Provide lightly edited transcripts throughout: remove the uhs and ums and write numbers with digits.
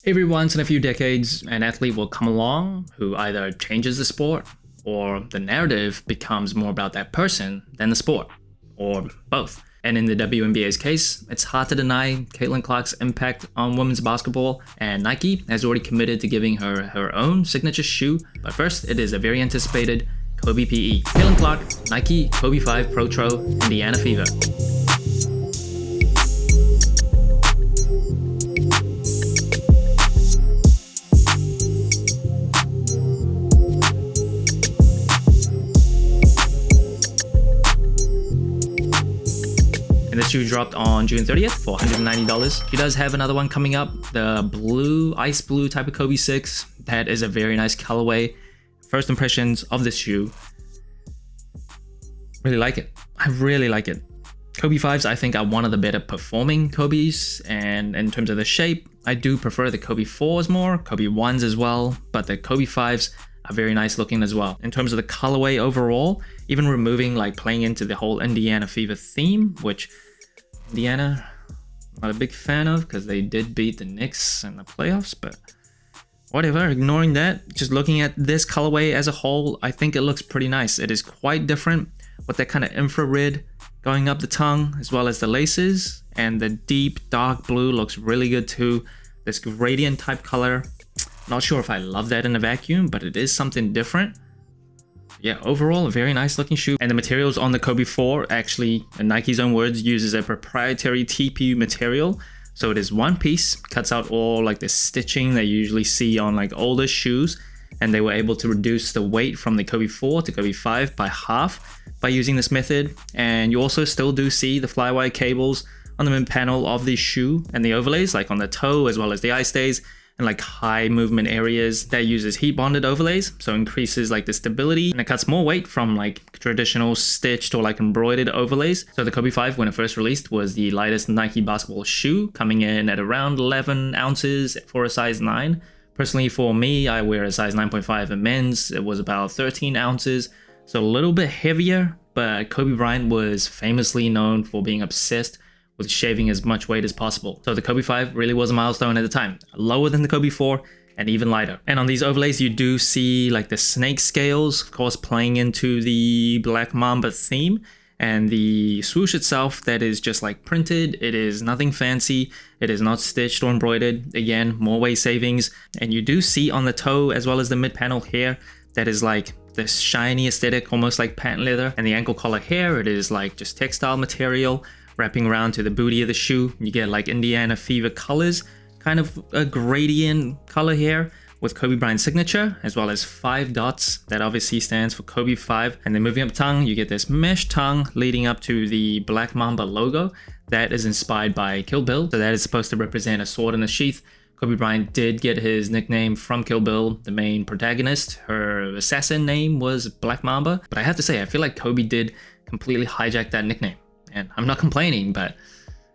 Every once in a few decades, an athlete will come along who either changes the sport or the narrative becomes more about that person than the sport, or both. And in the WNBA's case, it's hard to deny Caitlin Clark's impact on women's basketball, and Nike has already committed to giving her her own signature shoe. But first, it is a very anticipated Kobe PE. Caitlin Clark, Nike Kobe 5 Protro, Indiana Fever. This shoe dropped on June 30th for $190. She does have another one coming up, the blue, ice blue type of Kobe 6. That is a very nice colorway. First impressions of this shoe, really like it. I really like it. Kobe 5s I think are one of the better performing Kobe's, and in terms of the shape, I do prefer the Kobe 4s more, Kobe 1s as well, but the Kobe 5s are very nice looking as well. In terms of the colorway overall, even removing playing into the whole Indiana Fever theme, which Indiana, not a big fan of because they did beat the Knicks in the playoffs, but whatever, ignoring that, just looking at this colorway as a whole, I think it looks pretty nice. It is quite different with that kind of infrared going up the tongue as well as the laces, and the deep dark blue looks really good too. This gradient type color, not sure if I love that in a vacuum, but it is something different. Yeah, overall, a very nice looking shoe. And the materials on the Kobe 4 actually, in Nike's own words, uses a proprietary TPU material. So it is one piece, cuts out all the stitching that you usually see on older shoes. And they were able to reduce the weight from the Kobe 4 to Kobe 5 by half by using this method. And you also still do see the flywire cables on the mid panel of the shoe and the overlays, on the toe as well as the eye stays. And high movement areas that uses heat bonded overlays, so increases the stability, and it cuts more weight from traditional stitched or embroidered overlays. So the Kobe 5, when it first released, was the lightest Nike basketball shoe, coming in at around 11 ounces for a size 9. Personally, for me, I wear a size 9.5 in men's. It was about 13 ounces, so a little bit heavier, but Kobe Bryant was famously known for being obsessed with shaving as much weight as possible. So the Kobe 5 really was a milestone at the time, lower than the Kobe 4 and even lighter. And on these overlays, you do see the snake scales, of course, playing into the Black Mamba theme, and the swoosh itself that is just printed. It is nothing fancy. It is not stitched or embroidered. Again, more weight savings. And you do see on the toe as well as the mid panel here that is this shiny aesthetic, almost like patent leather. And the ankle collar here, it is just textile material wrapping around to the booty of the shoe. You get Indiana Fever colors, kind of a gradient color here with Kobe Bryant's signature, as well as 5 dots. That obviously stands for Kobe 5. And then moving up the tongue, you get this mesh tongue leading up to the Black Mamba logo. That is inspired by Kill Bill. So that is supposed to represent a sword in a sheath. Kobe Bryant did get his nickname from Kill Bill, the main protagonist. Her assassin name was Black Mamba. But I have to say, I feel like Kobe did completely hijack that nickname. And I'm not complaining, but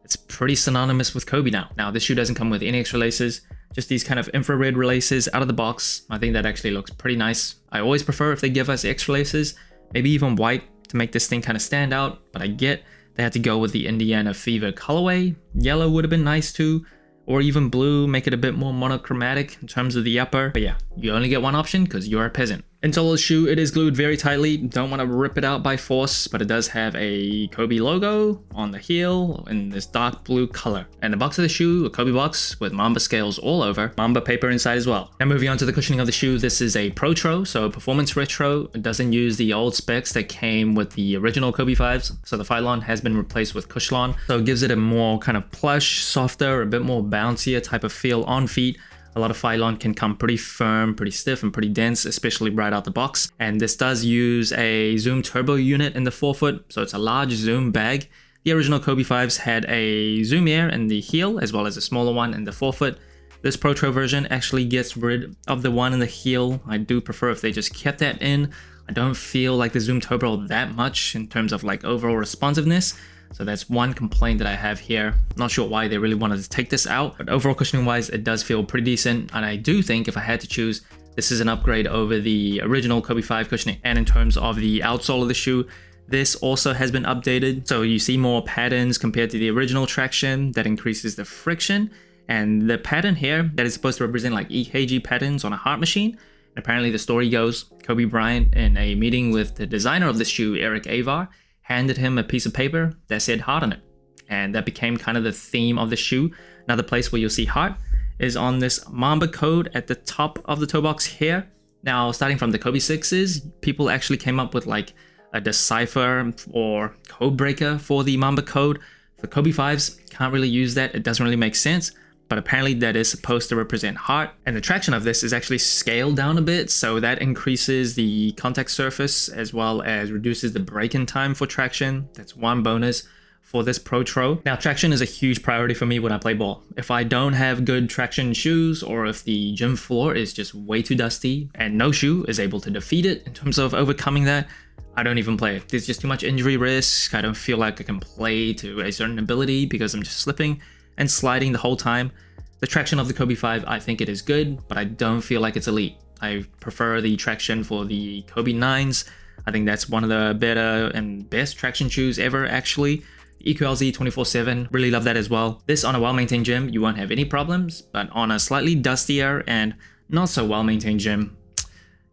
it's pretty synonymous with Kobe now. Now, this shoe doesn't come with any extra laces, just these kind of infrared laces out of the box. I think that actually looks pretty nice. I always prefer if they give us extra laces, maybe even white to make this thing kind of stand out, but I get they had to go with the Indiana Fever colorway. Yellow would have been nice too, or even blue, make it a bit more monochromatic in terms of the upper. But yeah, you only get one option because you're a peasant. Insole of the shoe, it is glued very tightly. Don't want to rip it out by force, but it does have a Kobe logo on the heel in this dark blue color. And the box of the shoe, a Kobe box with Mamba scales all over, Mamba paper inside as well. Now moving on to the cushioning of the shoe, this is a Protro, so a performance retro. It doesn't use the old specs that came with the original Kobe 5s. So the Phylon has been replaced with Cushlon. So it gives it a more kind of plush, softer, a bit more bouncier type of feel on feet. A lot of Phylon can come pretty firm, pretty stiff, and pretty dense, especially right out the box. And this does use a Zoom Turbo unit in the forefoot, so it's a large Zoom bag. The original Kobe 5s had a Zoom Air in the heel, as well as a smaller one in the forefoot. This Protro version actually gets rid of the one in the heel. I do prefer if they just kept that in. I don't feel like the Zoom Turbo that much in terms of overall responsiveness. So that's one complaint that I have here. Not sure why they really wanted to take this out, but overall cushioning wise, it does feel pretty decent. And I do think if I had to choose, this is an upgrade over the original Kobe 5 cushioning. And in terms of the outsole of the shoe, this also has been updated. So you see more patterns compared to the original traction that increases the friction. And the pattern here that is supposed to represent like EKG patterns on a heart machine. And apparently the story goes, Kobe Bryant, in a meeting with the designer of the shoe, Eric Avar, handed him a piece of paper that said heart on it. And that became kind of the theme of the shoe. Another place where you'll see heart is on this Mamba code at the top of the toe box here. Now, starting from the Kobe 6s, people actually came up with like a decipher or code breaker for the Mamba code. For Kobe 5s, can't really use that. It doesn't really make sense. But apparently that is supposed to represent heart. And the traction of this is actually scaled down a bit. So that increases the contact surface as well as reduces the break-in time for traction. That's one bonus for this Pro Tro. Now, traction is a huge priority for me when I play ball. If I don't have good traction shoes, or if the gym floor is just way too dusty and no shoe is able to defeat it in terms of overcoming that, I don't even play it. There's just too much injury risk. I don't feel like I can play to a certain ability because I'm just slipping and sliding the whole time. The traction of the Kobe 5, I think it is good, but I don't feel like it's elite. I prefer the traction for the Kobe 9s. I think that's one of the better and best traction shoes ever, actually. EQLZ 24/7, really love that as well. This on a well-maintained gym, you won't have any problems, but on a slightly dustier and not so well-maintained gym,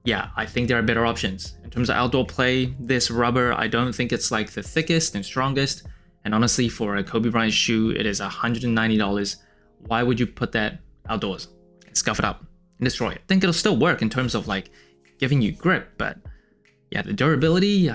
yeah, I think there are better options. In terms of outdoor play, this rubber, I don't think it's like the thickest and strongest. And honestly, for a Kobe Bryant shoe, it is $190. Why would you put that outdoors and scuff it up and destroy it? I think it'll still work in terms of like giving you grip, but yeah, the durability,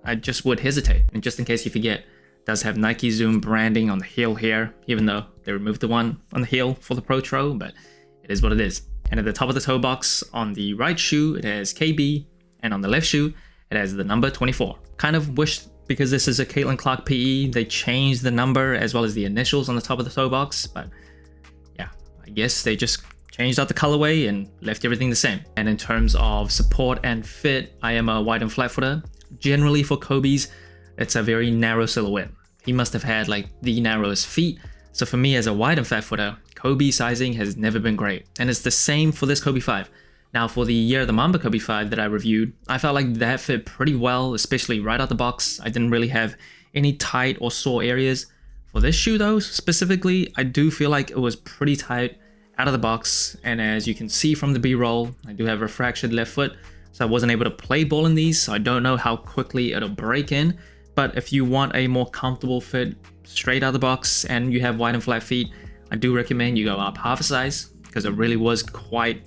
I just would hesitate. And just in case you forget, it does have Nike Zoom branding on the heel here, even though they removed the one on the heel for the Pro Tro, but it is what it is. And at the top of the toe box on the right shoe, it has KB, and on the left shoe, it has the number 24. Kind of wish, because this is a Caitlin Clark PE, they changed the number as well as the initials on the top of the toe box, but yeah, I guess they just changed out the colorway and left everything the same. And in terms of support and fit, I am a wide and flat footer. Generally for Kobe's, it's a very narrow silhouette. He must have had like the narrowest feet. So for me as a wide and flat footer, Kobe sizing has never been great. And it's the same for this Kobe 5. Now for the Year of the Mamba Kobe 5 that I reviewed, I felt like that fit pretty well, especially right out the box. I didn't really have any tight or sore areas. For this shoe though, specifically, I do feel like it was pretty tight out of the box. And as you can see from the B-roll, I do have a fractured left foot. So I wasn't able to play ball in these, so I don't know how quickly it'll break in. But if you want a more comfortable fit straight out of the box and you have wide and flat feet, I do recommend you go up half a size because it really was quite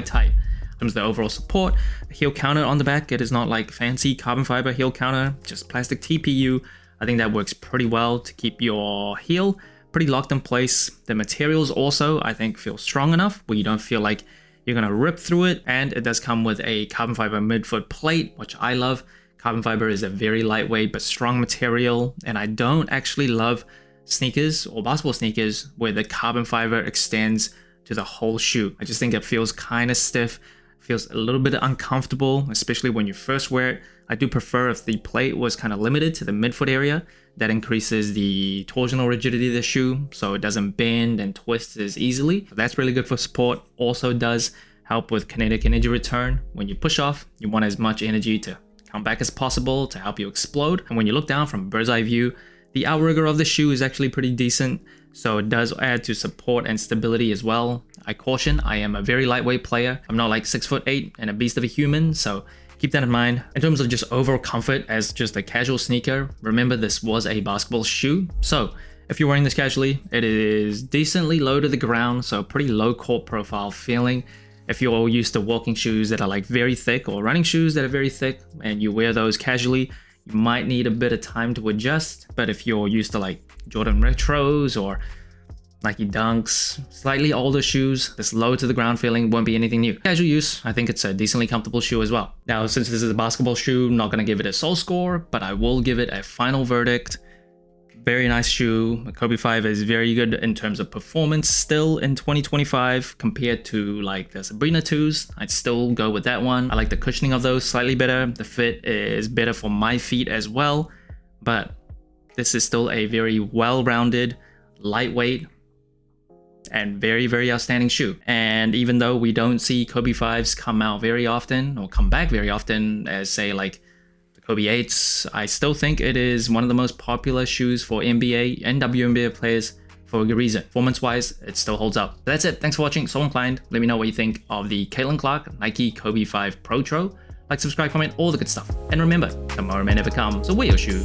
tight. In terms of the overall support, the heel counter on the back, it is not like fancy carbon fiber heel counter, just plastic TPU. I think that works pretty well to keep your heel pretty locked in place. The materials also, I think, feel strong enough where you don't feel like you're gonna rip through it, and it does come with a carbon fiber midfoot plate, which I love. Carbon fiber is a very lightweight but strong material, and I don't actually love sneakers or basketball sneakers where the carbon fiber extends to the whole shoe. I just think it feels kind of stiff, feels a little bit uncomfortable, especially when you first wear it. I do prefer if the plate was kind of limited to the midfoot area. That increases the torsional rigidity of the shoe, so it doesn't bend and twist as easily. So that's really good for support. Also does help with kinetic energy return. When you push off, you want as much energy to come back as possible to help you explode. And when you look down from a bird's eye view, the outrigger of the shoe is actually pretty decent, so it does add to support and stability as well. I caution, I am a very lightweight player. I'm not like 6'8" and a beast of a human, so keep that in mind. In terms of just overall comfort as just a casual sneaker, remember this was a basketball shoe. So if you're wearing this casually, it is decently low to the ground, so pretty low court profile feeling. If you're all used to walking shoes that are like very thick or running shoes that are very thick and you wear those casually, you might need a bit of time to adjust. But if you're used to like Jordan Retros or Nike Dunks, slightly older shoes, this low to the ground feeling won't be anything new. Casual use, I think it's a decently comfortable shoe as well. Now, since this is a basketball shoe, I'm not going to give it a sole score, but I will give it a final verdict. Very nice shoe. The Kobe 5 is very good in terms of performance still in 2025 compared to like the Sabrina 2s. I'd still go with that one. I like the cushioning of those slightly better. The fit is better for my feet as well, but this is still a very well-rounded, lightweight, and very outstanding shoe. And even though we don't see Kobe 5s come out very often or come back very often as say like the Kobe 8s, I still think it is one of the most popular shoes for NBA and WNBA players for a good reason. Performance-wise, it still holds up. That's it. Thanks for watching. So inclined. Let me know what you think of the Caitlin Clark Nike Kobe 5 Pro Tro. Like, subscribe, comment, all the good stuff. And remember, tomorrow may never come, so wear your shoe